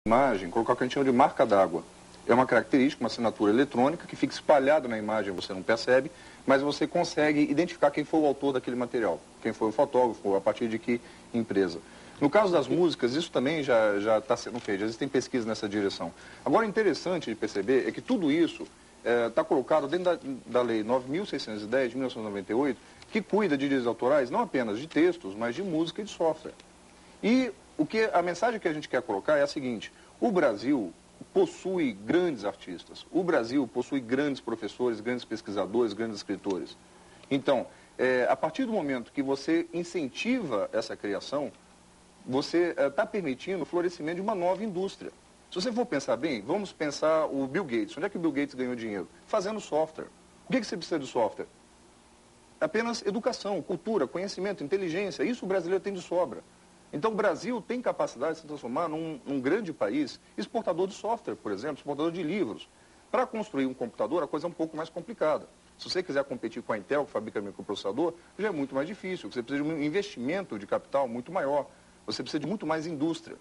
imagem, colocar o que a gente chama de marca d'água. É uma característica, uma assinatura eletrônica que fica espalhada na imagem, você não percebe, mas você consegue identificar quem foi o autor daquele material, quem foi o fotógrafo, a partir de que empresa. No caso das músicas, isso também já está sendo feito, já existem pesquisas nessa direção. Agora, interessante de perceber é que tudo isso está colocado dentro da Lei 9.610 de 1998, que cuida de direitos autorais não apenas de textos, mas de música e de software. E a mensagem que a gente quer colocar é a seguinte: o Brasil possui grandes artistas, o Brasil possui grandes professores, grandes pesquisadores, grandes escritores. Então, a partir do momento que você incentiva essa criação, você está permitindo o florescimento de uma nova indústria. Se você for pensar bem, vamos pensar o Bill Gates. Onde é que o Bill Gates ganhou dinheiro? Fazendo software. O que você precisa de software? Apenas educação, cultura, conhecimento, inteligência. Isso o brasileiro tem de sobra. Então o Brasil tem capacidade de se transformar num grande país exportador de software, por exemplo, exportador de livros. Para construir um computador, a coisa é um pouco mais complicada. Se você quiser competir com a Intel, que fabrica microprocessador, já é muito mais difícil. Você precisa de um investimento de capital muito maior. Você precisa de muito mais indústria.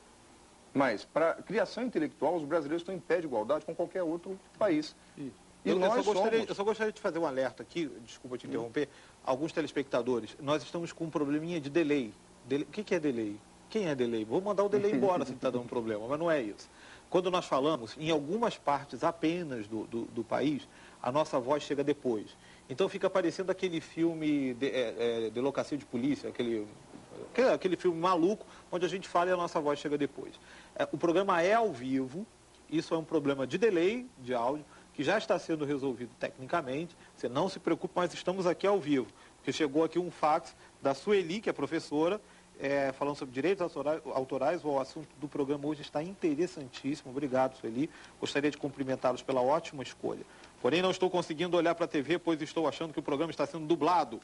Mas, para criação intelectual, os brasileiros estão em pé de igualdade com qualquer outro país. Eu só gostaria de fazer um alerta aqui, desculpa te interromper, alguns telespectadores. Nós estamos com um probleminha de delay. O que é delay? Quem é delay? Vou mandar o delay embora se está dando problema, mas não é isso. Quando nós falamos, em algumas partes apenas do país, a nossa voz chega depois. Então fica parecendo aquele filme Delegacia de Polícia, aquele filme maluco, onde a gente fala e a nossa voz chega depois. O programa é ao vivo, isso é um problema de delay de áudio, que já está sendo resolvido tecnicamente. Você não se preocupe, mas estamos aqui ao vivo. Porque chegou aqui um fax da Sueli, que é professora, falando sobre direitos autorais. O assunto do programa hoje está interessantíssimo. Obrigado, Sueli. Gostaria de cumprimentá-los pela ótima escolha. Porém, não estou conseguindo olhar para a TV, pois estou achando que o programa está sendo dublado.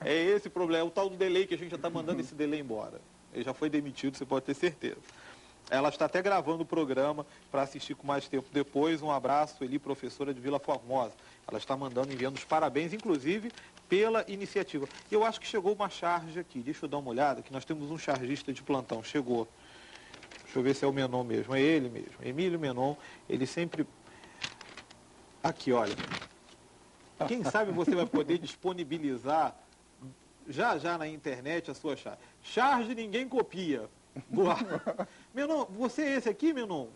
É esse o problema, é o tal do delay, que a gente já está mandando esse delay embora. Ele já foi demitido, você pode ter certeza. Ela está até gravando o programa para assistir com mais tempo depois. Um abraço, Sueli, professora de Vila Formosa. Ela está enviando os parabéns, inclusive, pela iniciativa. E eu acho que chegou uma charge aqui. Deixa eu dar uma olhada, que nós temos um chargista de plantão. Chegou. Deixa eu ver se é o Menon mesmo. É ele mesmo. Emílio Menon. Ele sempre... Aqui, olha. Quem sabe você vai poder disponibilizar já na internet a sua charge. Charge ninguém copia. Boa. Menon, você é esse aqui, Menon?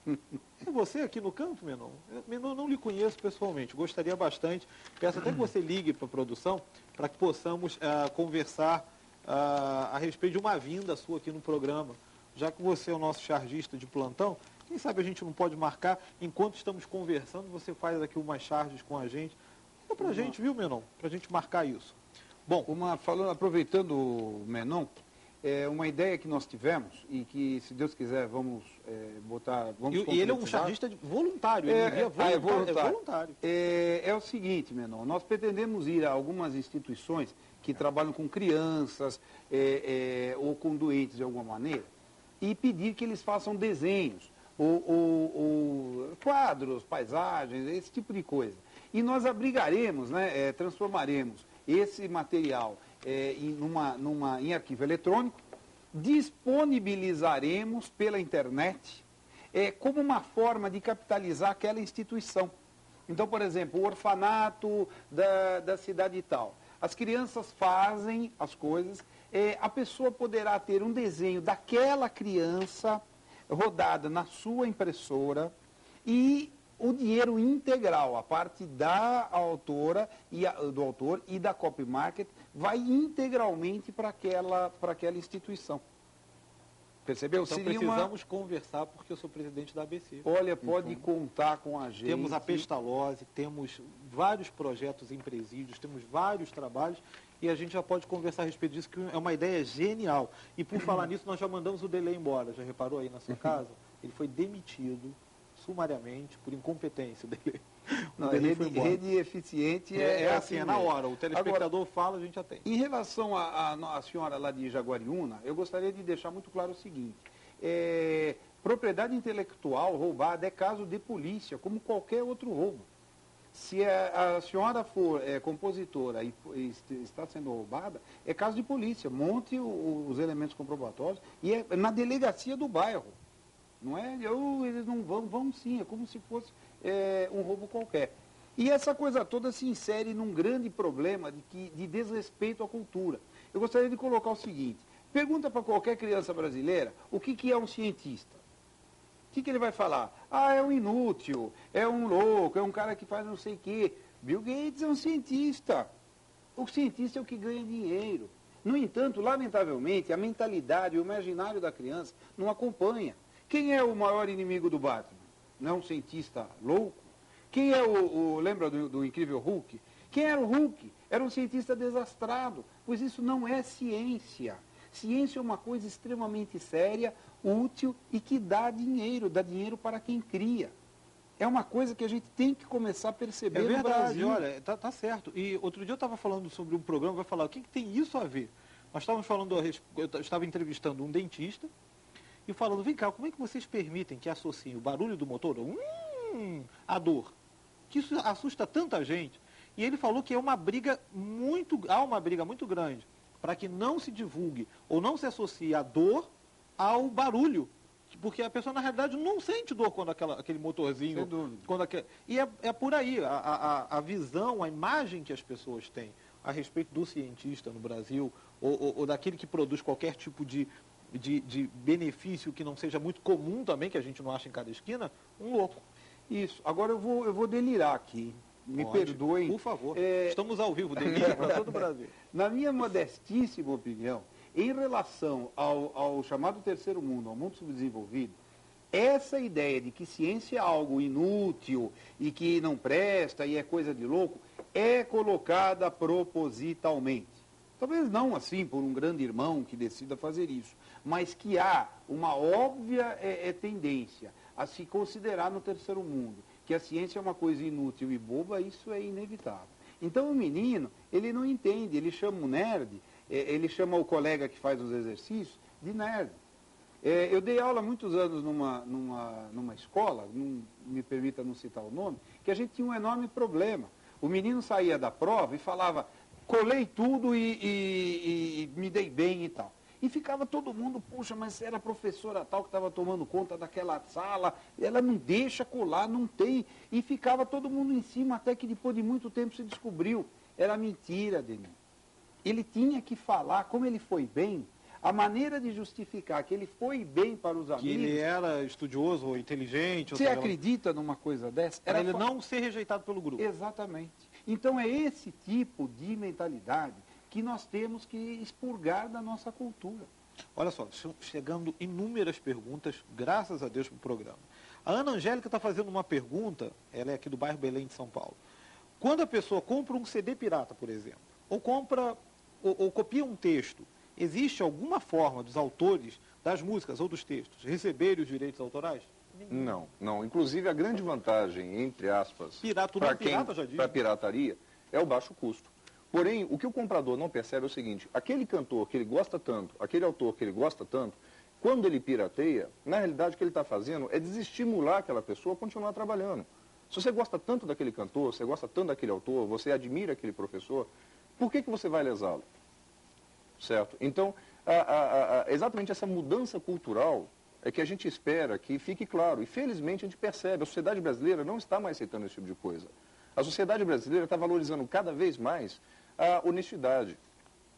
É você aqui no canto, Menon? Menon, não lhe conheço pessoalmente, gostaria bastante. Peço até que você ligue para a produção para que possamos conversar a respeito de uma vinda sua aqui no programa. Já que você é o nosso chargista de plantão, quem sabe a gente não pode marcar, enquanto estamos conversando, você faz aqui umas charges com a gente. Fica para a gente, viu, Menon? Para a gente marcar isso. Bom, aproveitando o Menon, uma ideia que nós tivemos e que, se Deus quiser, vamos botar... E ele é um chargista voluntário, ele voluntário. É o seguinte, Menon, nós pretendemos ir a algumas instituições que trabalham com crianças ou com doentes de alguma maneira e pedir que eles façam desenhos, ou quadros, paisagens, esse tipo de coisa. E nós abrigaremos, transformaremos esse material em arquivo eletrônico, disponibilizaremos pela internet como uma forma de capitalizar aquela instituição. Então, por exemplo, o orfanato da cidade e tal. As crianças fazem as coisas, a pessoa poderá ter um desenho daquela criança rodada na sua impressora e o dinheiro integral, a parte da autora do autor e da copy market, vai integralmente para aquela instituição. Percebeu? Então precisamos conversar, porque eu sou presidente da ABC. Olha, pode contar com a gente. Temos a Pestalozzi, temos vários projetos em presídios, temos vários trabalhos, e a gente já pode conversar a respeito disso, que é uma ideia genial. E por falar nisso, nós já mandamos o delay embora. Já reparou aí na sua casa? Ele foi demitido sumariamente por incompetência dele. Rede eficiente é assim, é na hora. O telespectador fala, a gente atende. Em relação à senhora lá de Jaguariúna, eu gostaria de deixar muito claro o seguinte: propriedade intelectual roubada é caso de polícia, como qualquer outro roubo. Se a senhora for compositora e está sendo roubada, é caso de polícia. Monte os elementos comprobatórios e é na delegacia do bairro. Não é? Eles não vão sim, é como se fosse um roubo qualquer. E essa coisa toda se insere num grande problema de desrespeito à cultura. Eu gostaria de colocar o seguinte: pergunta para qualquer criança brasileira o que é um cientista. O que ele vai falar? Ah, é um inútil, é um louco, é um cara que faz não sei o quê. Bill Gates é um cientista. O cientista é o que ganha dinheiro. No entanto, lamentavelmente, a mentalidade, o imaginário da criança não acompanha. Quem é o maior inimigo do Batman? Não é um cientista louco? Quem é lembra do incrível Hulk? Quem era o Hulk? Era um cientista desastrado, pois isso não é ciência. Ciência é uma coisa extremamente séria, útil e que dá dinheiro para quem cria. É uma coisa que a gente tem que começar a perceber no Brasil. Olha, tá certo. E outro dia eu estava falando sobre um programa, vai falar, o que tem isso a ver? Nós estávamos falando, eu estava entrevistando um dentista e falando, vem cá, como é que vocês permitem que associem o barulho do motor à dor? Que isso assusta tanta gente. E ele falou que há uma briga muito grande para que não se divulgue ou não se associe a dor ao barulho. Porque a pessoa, na realidade, não sente dor quando aquele motorzinho... E é por aí, a visão, a imagem que as pessoas têm a respeito do cientista no Brasil, ou daquele que produz qualquer tipo de benefício que não seja muito comum também, que a gente não acha em cada esquina, um louco. Isso. Agora eu vou delirar aqui. Me perdoem. Por favor. Estamos ao vivo, delírio para todo o Brasil. Na minha modestíssima opinião, em relação ao chamado terceiro mundo, ao mundo subdesenvolvido, essa ideia de que ciência é algo inútil e que não presta e é coisa de louco, é colocada propositalmente. Talvez não assim por um grande irmão que decida fazer isso, mas que há uma óbvia tendência a se considerar no terceiro mundo que a ciência é uma coisa inútil e boba, isso é inevitável. Então o menino, ele não entende, ele chama o nerd, ele chama o colega que faz os exercícios de nerd. Eu dei aula há muitos anos numa escola, me permita não citar o nome, que a gente tinha um enorme problema. O menino saía da prova e falava, colei tudo e me dei bem e tal. E ficava todo mundo, puxa, mas era a professora tal que estava tomando conta daquela sala, ela não deixa colar, não tem. E ficava todo mundo em cima, até que depois de muito tempo se descobriu. Era mentira, Denis. Ele tinha que falar como ele foi bem, a maneira de justificar que ele foi bem para os amigos... Que ele era estudioso ou inteligente... Você acredita numa coisa dessa? Para ele não ser rejeitado pelo grupo. Exatamente. Então é esse tipo de mentalidade que nós temos que expurgar da nossa cultura. Olha só, chegando inúmeras perguntas, graças a Deus, para o programa. A Ana Angélica está fazendo uma pergunta, ela é aqui do bairro Belém de São Paulo. Quando a pessoa compra um CD pirata, por exemplo, ou copia um texto, existe alguma forma dos autores das músicas ou dos textos receberem os direitos autorais? Não. Inclusive, a grande vantagem, entre aspas, para a pirataria, é o baixo custo. Porém, o que o comprador não percebe é o seguinte, aquele cantor que ele gosta tanto, aquele autor que ele gosta tanto, quando ele pirateia, na realidade o que ele está fazendo é desestimular aquela pessoa a continuar trabalhando. Se você gosta tanto daquele cantor, você gosta tanto daquele autor, você admira aquele professor, por que você vai lesá-lo? Certo? Então, exatamente essa mudança cultural é que a gente espera que fique claro. E felizmente a gente percebe, a sociedade brasileira não está mais aceitando esse tipo de coisa. A sociedade brasileira está valorizando cada vez mais a honestidade.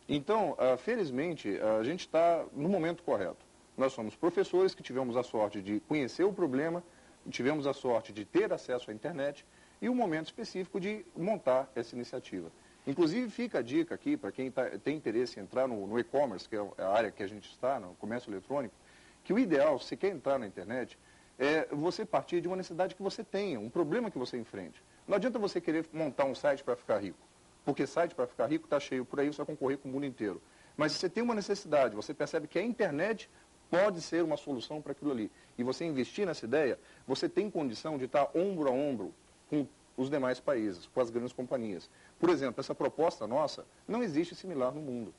Então, felizmente, a gente está no momento correto. Nós somos professores que tivemos a sorte de conhecer o problema, tivemos a sorte de ter acesso à internet e o momento específico de montar essa iniciativa. Inclusive, fica a dica aqui para quem tem interesse em entrar no e-commerce, que é a área que a gente está, no comércio eletrônico, que o ideal, se quer entrar na internet, é você partir de uma necessidade que você tenha, um problema que você enfrente. Não adianta você querer montar um site para ficar rico, porque site para ficar rico está cheio por aí, você vai concorrer com o mundo inteiro. Mas se você tem uma necessidade, você percebe que a internet pode ser uma solução para aquilo ali, e você investir nessa ideia, você tem condição de estar ombro a ombro com os demais países, com as grandes companhias. Por exemplo, essa proposta nossa não existe similar no mundo.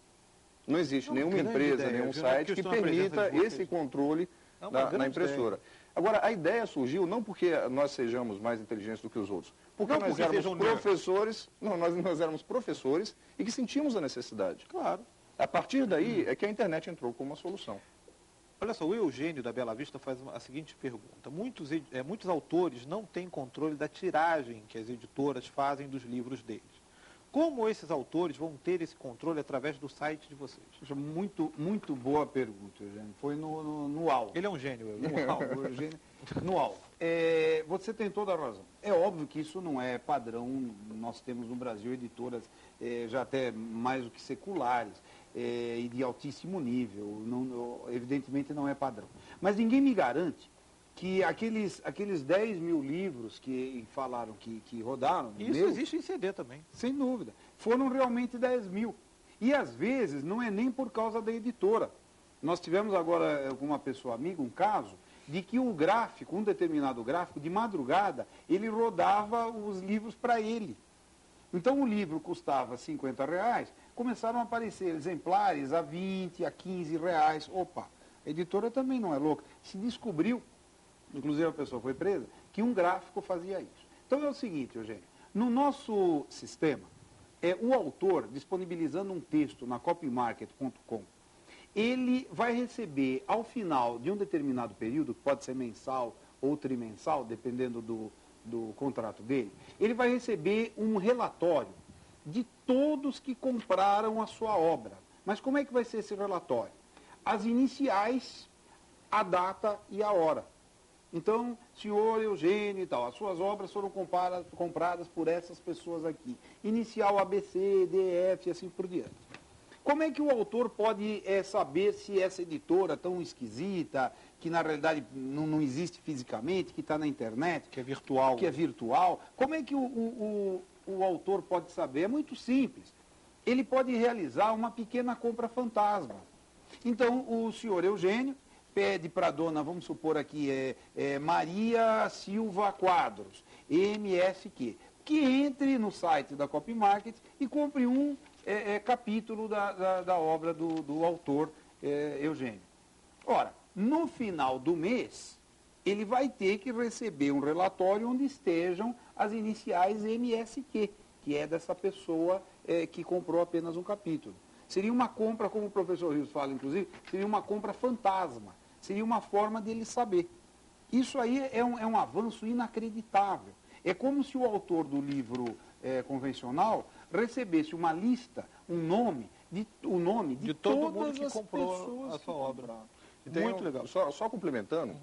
Não existe nenhuma empresa, nenhum site que permita esse controle na impressora. Agora, a ideia surgiu não porque nós sejamos mais inteligentes do que os outros, porque nós éramos professores, nós éramos professores e que sentimos a necessidade. Claro. A partir daí é que a internet entrou como uma solução. Olha só, o Eugênio da Bela Vista faz a seguinte pergunta. Muitos autores não têm controle da tiragem que as editoras fazem dos livros deles. Como esses autores vão ter esse controle através do site de vocês? Muito, muito boa pergunta, Eugênio. Foi no alvo. Ele é um gênio, Eugênio. No alvo. Você tem toda a razão. É óbvio que isso não é padrão. Nós temos no Brasil editoras já até mais do que seculares e de altíssimo nível. Evidentemente não é padrão. Mas ninguém me garante que aqueles 10 mil livros que falaram que rodaram... Isso existe em CD também. Sem dúvida. Foram realmente 10 mil. E às vezes não é nem por causa da editora. Nós tivemos agora com uma pessoa amiga um caso de que o gráfico, um determinado gráfico, de madrugada, ele rodava os livros para ele. Então o livro custava R$50, começaram a aparecer exemplares a 20, a 15 reais. Opa, a editora também não é louca. Se descobriu, inclusive a pessoa foi presa, que um gráfico fazia isso. Então é o seguinte, Eugênio, no nosso sistema, o autor, disponibilizando um texto na copymarket.com, ele vai receber, ao final de um determinado período, que pode ser mensal ou trimensal, dependendo do contrato dele, ele vai receber um relatório de todos que compraram a sua obra. Mas como é que vai ser esse relatório? As iniciais, a data e a hora. Então, senhor Eugênio e tal, as suas obras foram compradas por essas pessoas aqui. Inicial ABC, DF e assim por diante. Como é que o autor pode saber se essa editora tão esquisita, que na realidade não existe fisicamente, que está na internet, que é virtual, como é que o autor pode saber? É muito simples. Ele pode realizar uma pequena compra fantasma. Então, o senhor Eugênio pede para a dona, vamos supor aqui, Maria Silva Quadros, MSQ, que entre no site da Copymarket e compre um capítulo da obra do autor Eugênio. Ora, no final do mês, ele vai ter que receber um relatório onde estejam as iniciais MSQ, que é dessa pessoa que comprou apenas um capítulo. Seria uma compra, como o professor Rios fala, inclusive, seria uma compra fantasma. Seria uma forma dele saber. Isso aí é um avanço inacreditável. É como se o autor do livro convencional recebesse uma lista, o nome de todo todas mundo que as comprou pessoas a sua obra. Muito legal. Só complementando,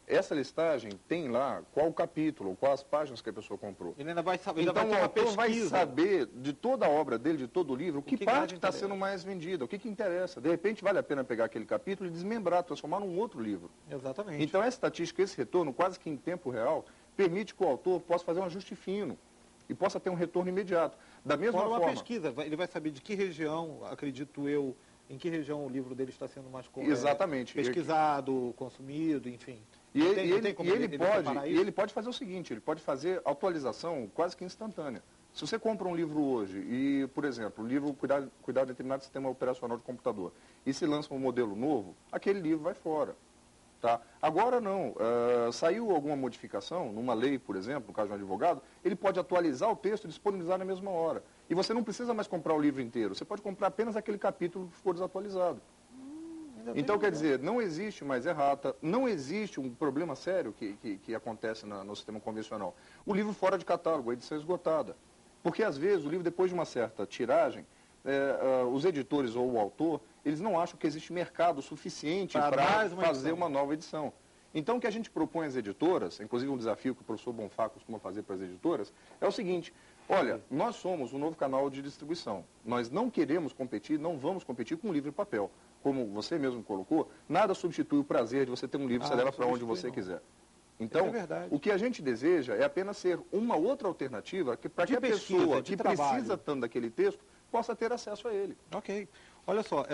essa listagem tem lá qual capítulo, quais páginas que a pessoa comprou. Ele ainda vai saber, então o autor vai saber de toda a obra dele, de todo o livro, que parte está sendo mais vendida, o que interessa. De repente vale a pena pegar aquele capítulo e desmembrar, transformar num outro livro. Exatamente. Então essa estatística, esse retorno, quase que em tempo real, permite que o autor possa fazer um ajuste fino e possa ter um retorno imediato. Da mesma forma... uma pesquisa, ele vai saber de que região, acredito eu, em que região o livro dele está sendo mais pesquisado, consumido, enfim. E ele pode fazer o seguinte, ele pode fazer atualização quase que instantânea. Se você compra um livro hoje e, por exemplo, o livro cuidar de determinado sistema operacional de computador e se lança um modelo novo, aquele livro vai fora. Tá? Agora não, saiu alguma modificação, numa lei, por exemplo, no caso de um advogado, ele pode atualizar o texto e disponibilizar na mesma hora. E você não precisa mais comprar o livro inteiro, você pode comprar apenas aquele capítulo que for desatualizado. Então, quer dizer, não existe mais errata, não existe um problema sério que acontece no sistema convencional. O livro fora de catálogo, a edição esgotada. Porque, às vezes, o livro, depois de uma certa tiragem, os editores ou o autor, eles não acham que existe mercado suficiente para fazer uma nova edição. Então, o que a gente propõe às editoras, inclusive um desafio que o professor Bonfá costuma fazer para as editoras, é o seguinte: olha, nós somos um novo canal de distribuição. Nós não queremos competir, não vamos competir com o livro e papel. Como você mesmo colocou, nada substitui o prazer de você ter um livro, você leva para onde você quiser. Então, o que a gente deseja é apenas ser uma outra alternativa para que a pessoa que precisa tanto daquele texto possa ter acesso a ele. Ok. Olha só,